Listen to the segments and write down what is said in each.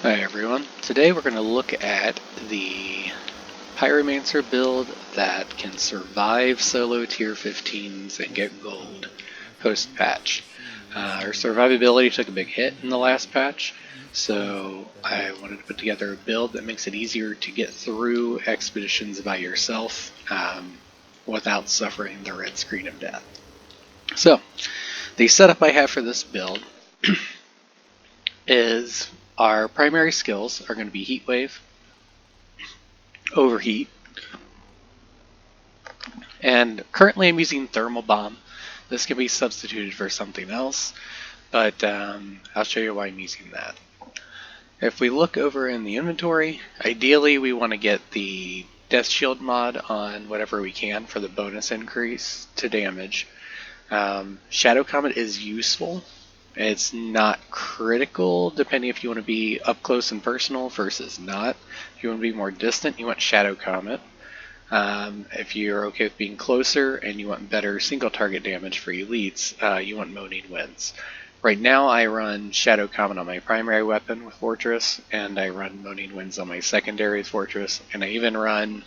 Hi everyone. Today we're going to look at the Pyromancer build that can survive solo tier 15s and get gold post-patch. Our survivability took a big hit in the last patch, so I wanted to put together a build that makes it easier to get through expeditions by yourself without suffering the red screen of death. So, the setup I have for this build is our primary skills are going to be Heat Wave, Overheat, and currently I'm using Thermal Bomb. This can be substituted for something else, but I'll show you why I'm using that. If we look over in the inventory, ideally we want to get the Death Shield mod on whatever we can for the bonus increase to damage. Shadow Comet is useful. It's not critical, depending if you want to be up close and personal versus not. If you want to be more distant, you want Shadow Comet. If you're okay with being closer and you want better single target damage for elites, you want Moaning Winds. Right now I run Shadow Comet on my primary weapon with Fortress, and I run Moaning Winds on my secondary with Fortress, and I even run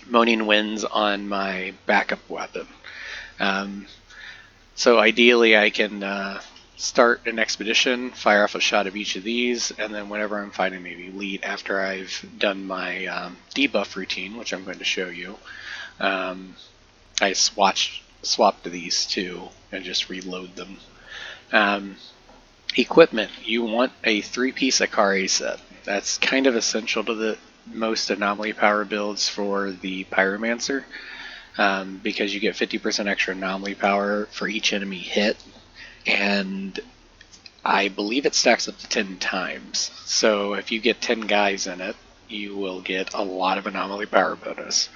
Moaning Winds on my backup weapon. So ideally I can start an expedition, fire off a shot of each of these, and then whenever I'm fighting maybe elite after I've done my debuff routine, which I'm going to show you, I swapped these two and just reload them. Equipment, you want a 3-piece Akari set. That's kind of essential to the most anomaly power builds for the Pyromancer, because you get 50% extra anomaly power for each enemy hit, and I believe it stacks up to 10 times. So if you get 10 guys in it, you will get a lot of anomaly power bonus.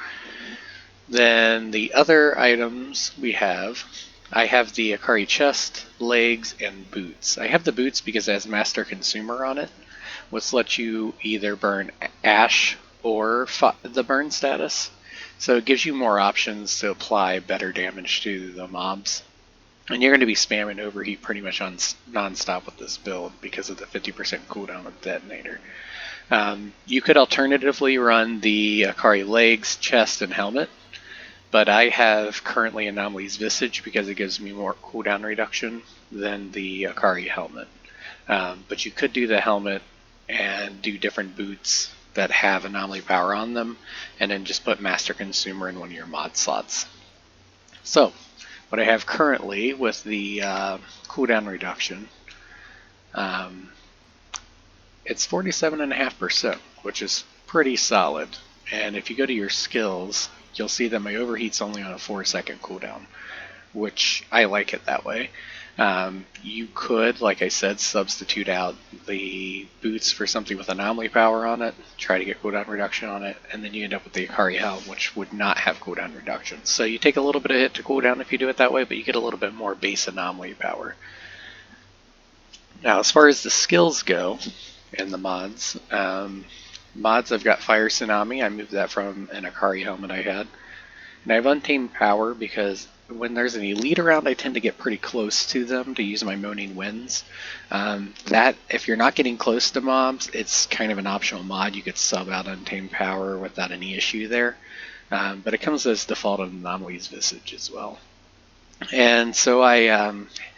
Then the other items I have the Akari chest, legs, and boots. I have the boots because it has Master Consumer on it, which lets you either burn Ash or the burn status. So it gives you more options to apply better damage to the mobs. And you're going to be spamming Overheat pretty much non-stop with this build because of the 50% cooldown of Detonator. You could alternatively run the Akari legs, chest, and helmet, but I have currently Anomoly's Visage because it gives me more cooldown reduction than the Akari helmet. But you could do the helmet and do different boots that have Anomaly power on them, and then just put Master Consumer in one of your mod slots. So, what I have currently with the cooldown reduction, it's 47.5%, which is pretty solid. And if you go to your skills, you'll see that my Overheat's only on a 4-second cooldown, which I like it that way. You could, like I said, substitute out the boots for something with anomaly power on it, try to get cooldown reduction on it, and then you end up with the Akari helm, which would not have cooldown reduction. So you take a little bit of hit to cooldown if you do it that way, but you get a little bit more base anomaly power. Now, as far as the skills go in the mods, I've got Fire Tsunami. I moved that from an Akari helmet I had. And I have Untamed Power because when there's an elite around, I tend to get pretty close to them to use my Moaning Winds. That, if you're not getting close to mobs, it's kind of an optional mod. You could sub out Untamed Power without any issue there. But it comes as default in Anomoly's Visage as well. And so I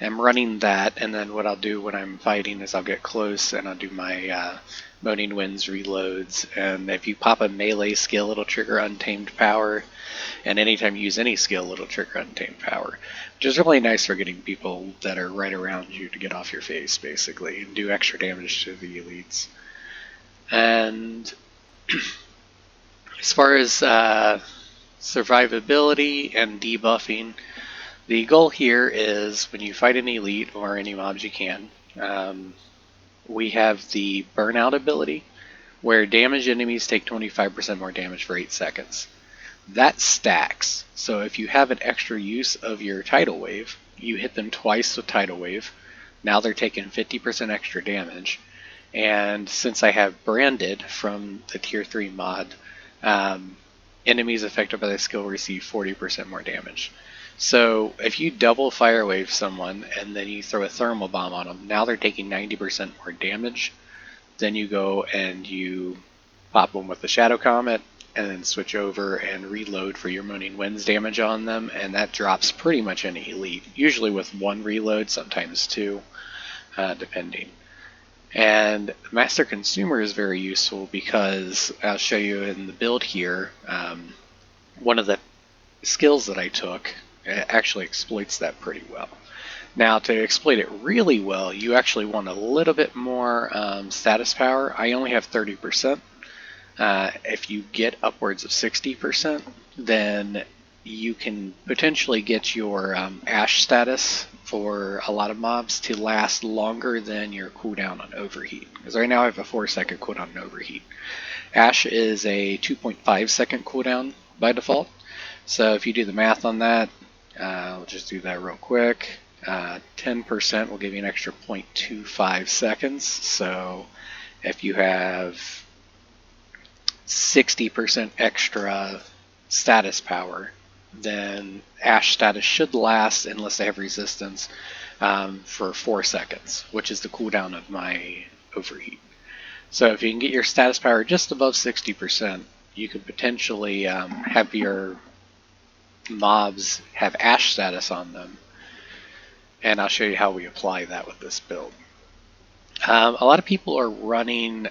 am running that, and then what I'll do when I'm fighting is I'll get close and I'll do my Moaning Winds reloads. And if you pop a melee skill, it'll trigger Untamed Power. And anytime you use any skill, it'll trigger Untamed Power, which is really nice for getting people that are right around you to get off your face, basically, and do extra damage to the elites. And as far as survivability and debuffing, the goal here is when you fight an elite or any mobs you can, we have the burnout ability, where damaged enemies take 25% more damage for 8 seconds. That stacks, so if you have an extra use of your Tidal Wave, you hit them twice with Tidal Wave, now they're taking 50% extra damage, and since I have Branded from the Tier 3 mod, enemies affected by this skill receive 40% more damage. So if you double Fire Wave someone and then you throw a Thermal Bomb on them, now they're taking 90% more damage, then you go and you pop them with the Shadow Comet, and then switch over and reload for your Moaning Winds damage on them, and that drops pretty much any elite, usually with one reload, sometimes two, depending. And Master Consumer is very useful because I'll show you in the build here, one of the skills that I took actually exploits that pretty well. Now, to exploit it really well, you actually want a little bit more status power. I only have 30%. If you get upwards of 60%, then you can potentially get your Ash status for a lot of mobs to last longer than your cooldown on Overheat. Because right now I have a 4-second cooldown on Overheat. Ash is a 2.5 second cooldown by default. So if you do the math on that, we'll just do that real quick. 10% will give you an extra 0.25 seconds. So if you have 60% extra status power, then Ash status should last, unless they have resistance, for 4 seconds, which is the cooldown of my Overheat. So if you can get your status power just above 60%, you could potentially have your mobs have Ash status on them. And I'll show you how we apply that with this build. A lot of people are running,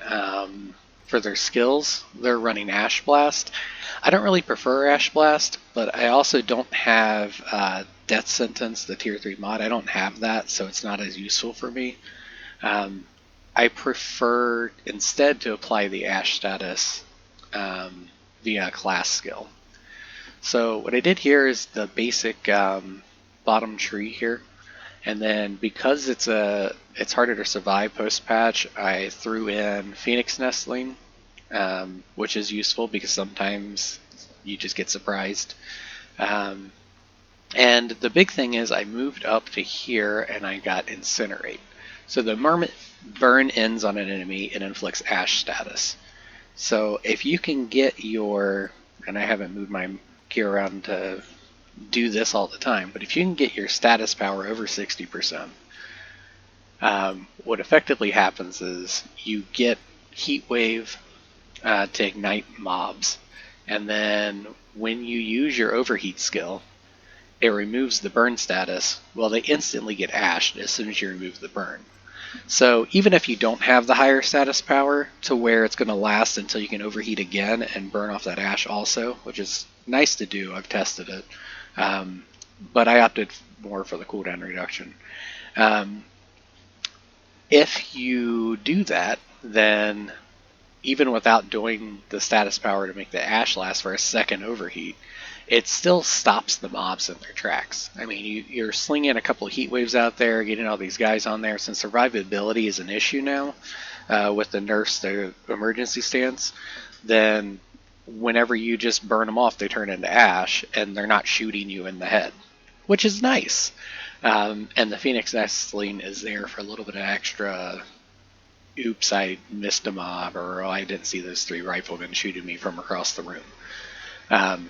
for their skills, they're running Ash Blast. I don't really prefer Ash Blast, but I also don't have Death Sentence, the Tier 3 mod. I don't have that, so it's not as useful for me. I prefer instead to apply the Ash status via class skill. So what I did here is the basic bottom tree here. And then because it's harder to survive post-patch, I threw in Phoenix Nestling, which is useful because sometimes you just get surprised. And the big thing is I moved up to here and I got Incinerate. So the moment burn ends on an enemy, it inflicts Ash status. So if you can get your, and I haven't moved my gear around to do this all the time, but if you can get your status power over 60%, what effectively happens is you get Heat Wave to ignite mobs, and then when you use your Overheat skill, it removes the burn status. Well, they instantly get ashed as soon as you remove the burn. So even if you don't have the higher status power to where it's going to last until you can overheat again and burn off that ash also, which is nice to do, I've tested it, but I opted more for the cooldown reduction. If you do that, then even without doing the status power to make the ash last for a second overheat, it still stops the mobs in their tracks. I mean, you're slinging a couple of heat waves out there, getting all these guys on there. Since survivability is an issue now with the nerfs to emergency stance, then whenever you just burn them off, they turn into ash, and they're not shooting you in the head, which is nice. And the Phoenix Nestling is there for a little bit of extra, oops, I missed a mob, or oh, I didn't see those 3 riflemen shooting me from across the room.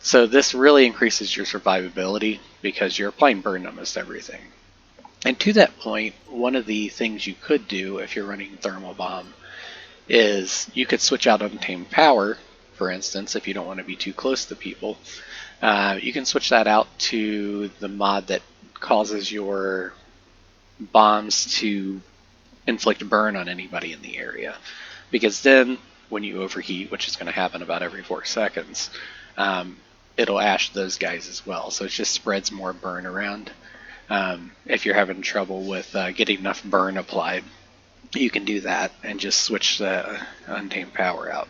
So this really increases your survivability because you're applying burn to almost everything. And to that point, one of the things you could do if you're running Thermal Bomb is you could switch out Untamed Power, for instance, if you don't want to be too close to people. You can switch that out to the mod that causes your bombs to inflict burn on anybody in the area. Because then, when you overheat, which is going to happen about every 4 seconds, it'll ash those guys as well. So it just spreads more burn around. If you're having trouble with getting enough burn applied, you can do that and just switch the Untamed Power out.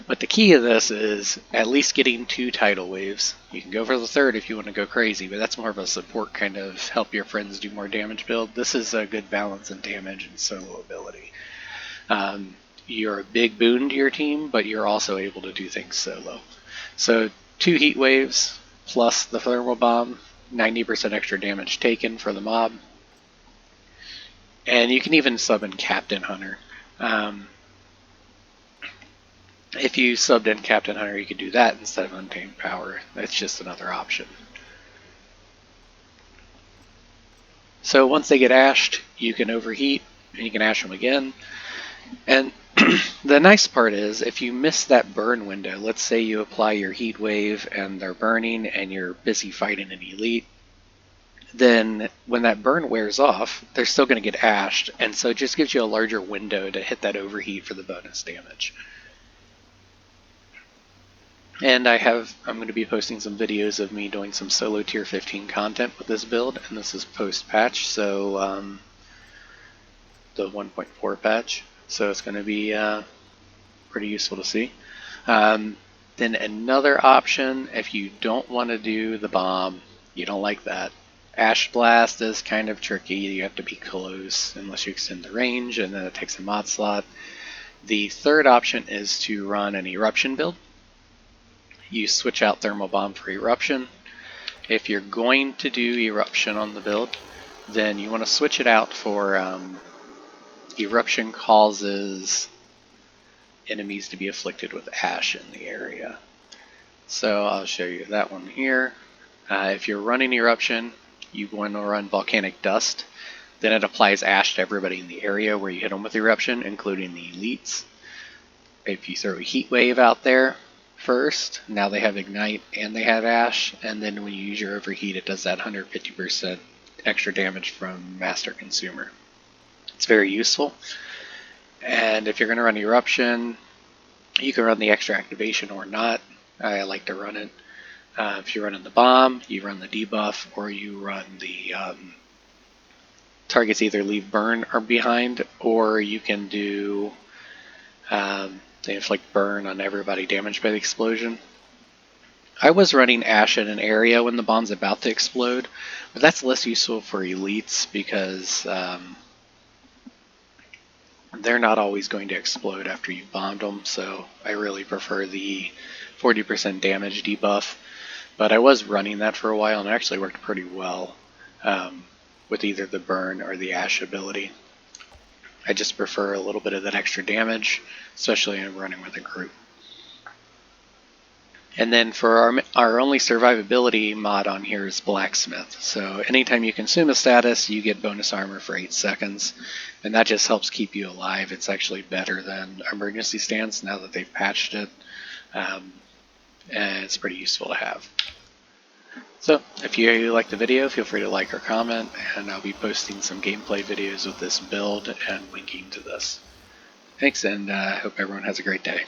But the key of this is at least getting 2 tidal waves. You can go for the 3rd if you want to go crazy, but that's more of a support kind of help your friends do more damage build. This is a good balance in damage and solo ability. You're a big boon to your team, but you're also able to do things solo. So 2 heat waves plus the thermal bomb, 90% extra damage taken for the mob. And you can even sub in Captain Hunter. If you subbed in Captain Hunter, you could do that instead of Untamed Power. That's just another option. So once they get ashed, you can overheat, and you can ash them again. And the nice part is, if you miss that burn window, let's say you apply your heat wave and they're burning and you're busy fighting an elite, then when that burn wears off, they're still going to get ashed, and so it just gives you a larger window to hit that overheat for the bonus damage. And I'm going to be posting some videos of me doing some solo tier 15 content with this build, and this is post-patch, so the 1.4 patch, so it's going to be pretty useful to see. Then another option, if you don't want to do the bomb, you don't like that, Ash Blast is kind of tricky. You have to be close unless you extend the range, and then it takes a mod slot. The third option is to run an Eruption build. You switch out Thermal Bomb for Eruption. If you're going to do Eruption on the build, then you want to switch it out for Eruption causes enemies to be afflicted with ash in the area. So I'll show you that one here. If you're running Eruption, you want to run Volcanic Dust. Then it applies ash to everybody in the area where you hit them with Eruption, including the elites. If you throw a Heat Wave out there first, now they have Ignite and they have ash, and then when you use your Overheat, it does that 150% extra damage from Master Consumer. It's very useful. And if you're going to run Eruption, you can run the extra activation or not. I like to run it. If you're running the bomb, you run the debuff, or you run the targets either leave burn or behind, or you can do they inflict burn on everybody damaged by the explosion. I was running ash in an area when the bomb's about to explode, but that's less useful for elites because they're not always going to explode after you've bombed them, so I really prefer the 40% damage debuff. But I was running that for a while, and it actually worked pretty well with either the burn or the ash ability. I just prefer a little bit of that extra damage, especially in running with a group. And then for our only survivability mod on here is Blacksmith. So anytime you consume a status, you get bonus armor for 8 seconds, and that just helps keep you alive. It's actually better than Emergency Stance now that they've patched it, and it's pretty useful to have. So if you like the video, feel free to like or comment, and I'll be posting some gameplay videos with this build and linking to this. Thanks, and I hope everyone has a great day.